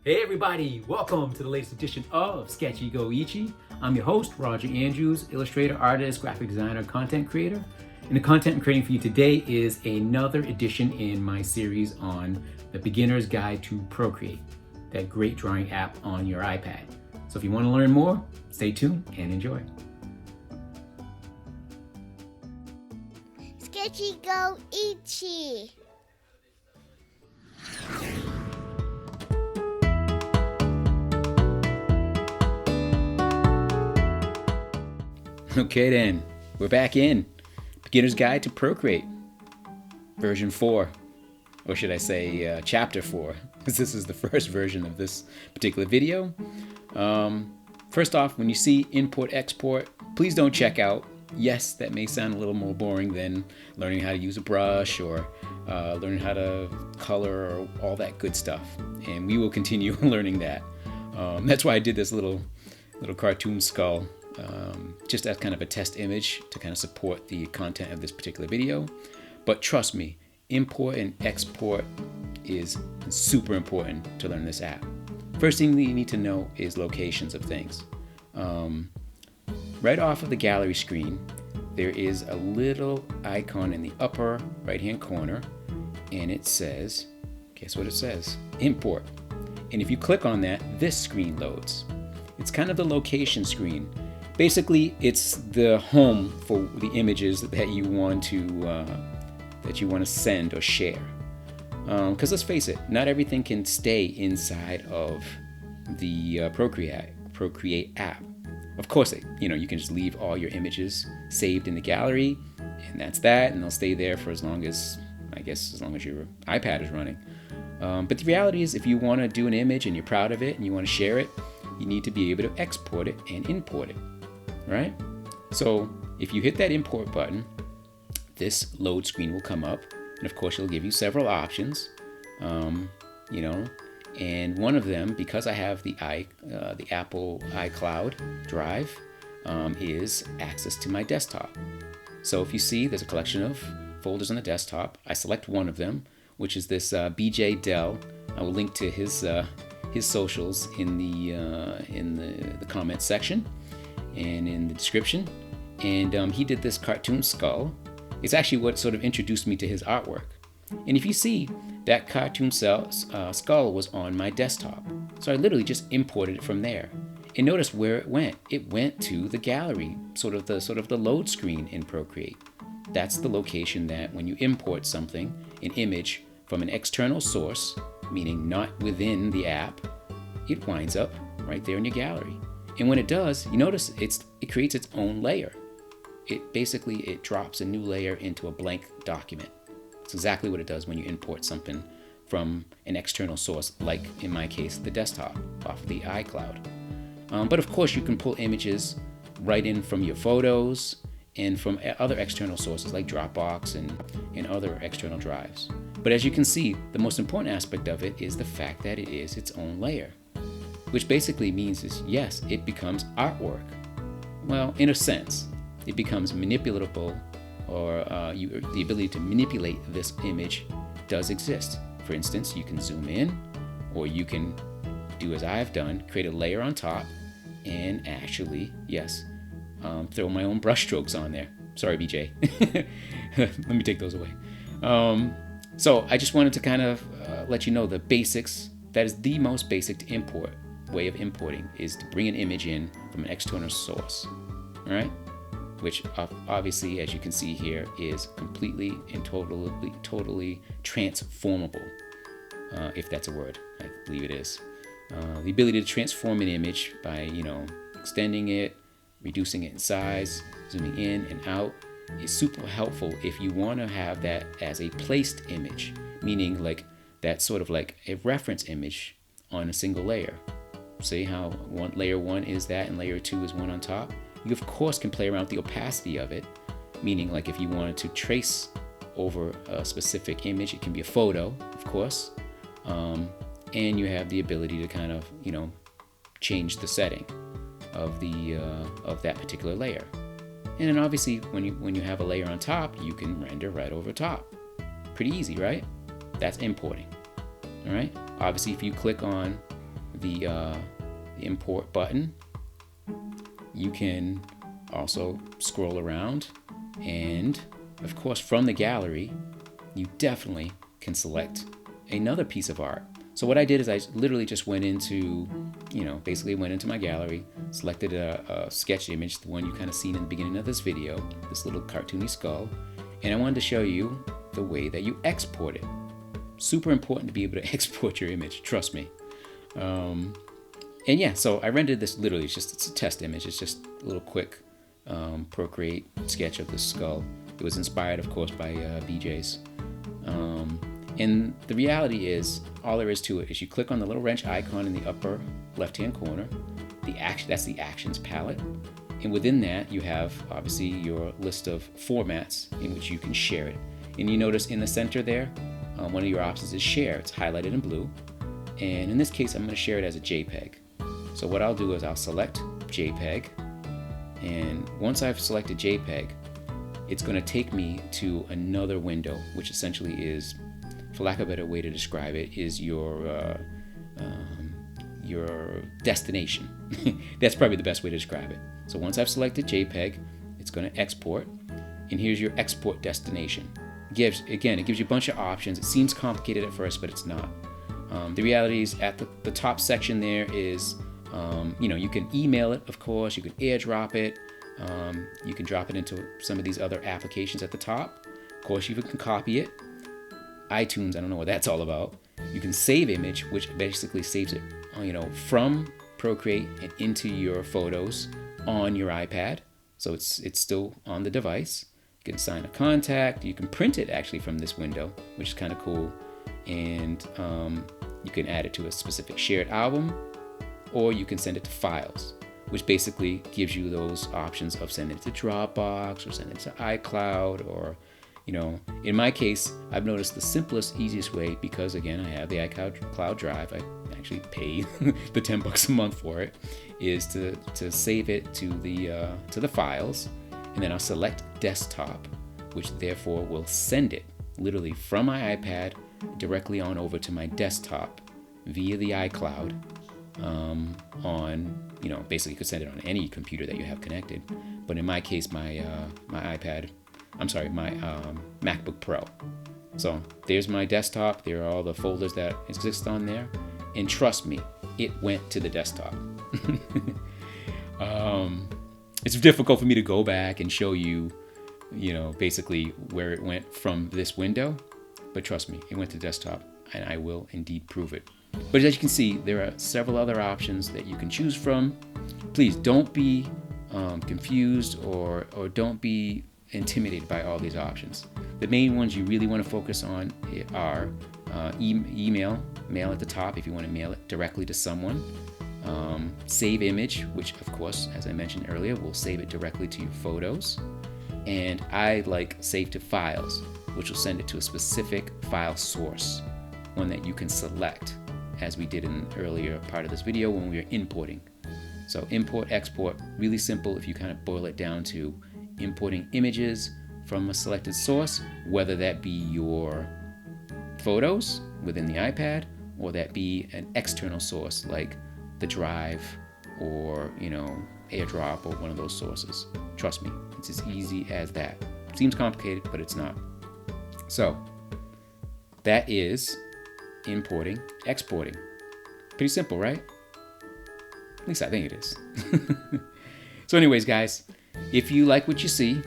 Hey everybody, welcome to the latest edition of Sketchy Go Ichi. I'm your host, Roger Andrews, illustrator, artist, graphic designer, content creator. And the content I'm creating for you today is another edition in my series on the Beginner's Guide to Procreate, that great drawing app on your iPad. So if you want to learn more, stay tuned and enjoy. Sketchy Go Ichi. Okay then, we're back in Beginner's Guide to Procreate, version 4, or should I say chapter 4, because this is the first version of this particular video. First off, when you see import-export, please don't check out. Yes, that may sound a little more boring than learning how to use a brush or learning how to color or all that good stuff, and we will continue learning that. That's why I did this little cartoon skull. Just as kind of a test image to kind of support the content of this particular video. But trust me, import and export is super important to learn this app. First thing that you need to know is locations of things. Right off of the gallery screen, there is a little icon in the upper right hand corner, and it says, guess what it says? Import. And if you click on that, this screen loads. It's kind of the location screen. Basically, it's the home for the images that you want to send or share. Because let's face it, not everything can stay inside of the Procreate app. Of course, you can just leave all your images saved in the gallery, and that's that, and they'll stay there for as long as your iPad is running. But the reality is, if you want to do an image and you're proud of it and you want to share it, you need to be able to export it and import it. Right? So if you hit that import button, this load screen will come up, and of course it'll give you several options, and one of them, because I have the Apple iCloud drive, is access to my desktop. So if you see, there's a collection of folders on the desktop. I select one of them, which is this BeeJay Dell. I will link to his socials in the comments section and in the description. And he did this cartoon skull. It's actually what sort of introduced me to his artwork. And if you see, that cartoon skull was on my desktop. So I literally just imported it from there. And notice where it went. It went to the gallery, sort of the load screen in Procreate. That's the location that when you import something, an image from an external source, meaning not within the app, it winds up right there in your gallery. And when it does, you notice it creates its own layer. It drops a new layer into a blank document. It's exactly what it does when you import something from an external source, like in my case, the desktop off of the iCloud. But of course, you can pull images right in from your photos and from other external sources like Dropbox and other external drives. But as you can see, the most important aspect of it is the fact that it is its own layer. Which basically means is, yes, it becomes artwork. Well, in a sense, it becomes manipulatable, or the ability to manipulate this image does exist. For instance, you can zoom in, or you can do as I've done, create a layer on top, and actually, yes, throw my own brush strokes on there. Sorry, BeeJay. Let me take those away. So I just wanted to kind of let you know the basics. That is the most basic way of importing, is to bring an image in from an external source. All right? Which obviously, as you can see here, is completely and totally transformable, if that's a word. I believe it is. The ability to transform an image by, extending it, reducing it in size, zooming in and out, is super helpful if you want to have that as a placed image, meaning like that sort of like a reference image on a single layer. See how layer 1 is that and layer 2 is one on top? You of course can play around with the opacity of it, meaning like if you wanted to trace over a specific image, it can be a photo, of course, and you have the ability to kind of change the setting of that particular layer. And then obviously when you have a layer on top, you can render right over top. Pretty easy, right? That's importing. All right. Obviously, if you click on the import button, you can also scroll around, and of course from the gallery you definitely can select another piece of art. So what I did is I literally just went into, basically went into my gallery, selected a sketch image, the one you kind of seen in the beginning of this video, this little cartoony skull, and I wanted to show you the way that you export it. Super important to be able to export your image, trust me. And yeah, so I rendered this literally, it's a test image. It's just a little quick Procreate sketch of the skull. It was inspired, of course, by BeeJay's. And the reality is, all there is to it is you click on the little wrench icon in the upper left-hand corner. That's the Actions palette. And within that, you have, obviously, your list of formats in which you can share it. And you notice in the center there, one of your options is Share. It's highlighted in blue. And in this case, I'm going to share it as a JPEG. So what I'll do is I'll select JPEG. And once I've selected JPEG, it's going to take me to another window, which essentially is, for lack of a better way to describe it, is your destination. That's probably the best way to describe it. So once I've selected JPEG, it's going to export, and here's your export destination. It gives you a bunch of options. It seems complicated at first, but it's not. The reality is, at the top section there is, you can email it, of course, you can airdrop it, you can drop it into some of these other applications at the top. Of course, you can copy it. iTunes, I don't know what that's all about. You can save image, which basically saves it, from Procreate and into your photos on your iPad. So it's still on the device. You can sign a contact. You can print it actually from this window, which is kind of cool. And you can add it to a specific shared album, or you can send it to files, which basically gives you those options of sending it to Dropbox or sending it to iCloud, or in my case, I've noticed the simplest, easiest way, because again, I have the iCloud drive. I actually pay the $10 a month for it, is to save it to the files, and then I'll select desktop, which therefore will send it literally from my iPad directly on over to my desktop via the iCloud. Basically you could send it on any computer that you have connected, but in my case, my MacBook Pro. So there's my desktop. There are all the folders that exist on there, and trust me, it went to the desktop. It's difficult for me to go back and show you, basically where it went from this window, but trust me, it went to desktop, and I will indeed prove it. But as you can see, there are several other options that you can choose from. Please don't be confused or don't be intimidated by all these options. The main ones you really want to focus on are mail at the top if you want to mail it directly to someone. Save image, which of course, as I mentioned earlier, will save it directly to your photos. And I like save to files, which will send it to a specific file source, one that you can select, as we did in the earlier part of this video when we were importing. So import, export, really simple if you kind of boil it down to importing images from a selected source, whether that be your photos within the iPad, or that be an external source like the drive or AirDrop or one of those sources. Trust me, it's as easy as that. Seems complicated, but it's not. So that is importing, exporting. Pretty simple, right? At least I think it is. So anyways, guys, if you like what you see,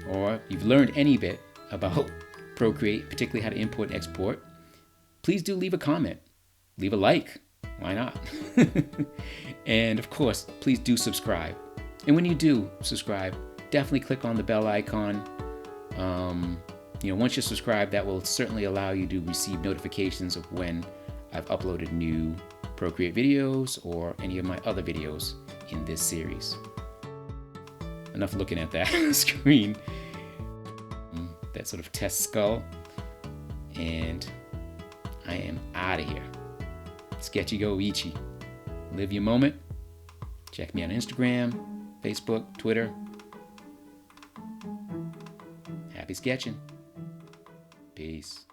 or you've learned any bit about Procreate, particularly how to import and export, please do leave a comment. Leave a like. Why not? And of course, please do subscribe. And when you do subscribe, definitely click on the bell icon. Once you're subscribed, that will certainly allow you to receive notifications of when I've uploaded new Procreate videos or any of my other videos in this series. Enough looking at that screen, that sort of test skull, and I am out of here. Sketchy go Ichi. Live your moment. Check me on Instagram, Facebook, Twitter. Happy sketching. Peace.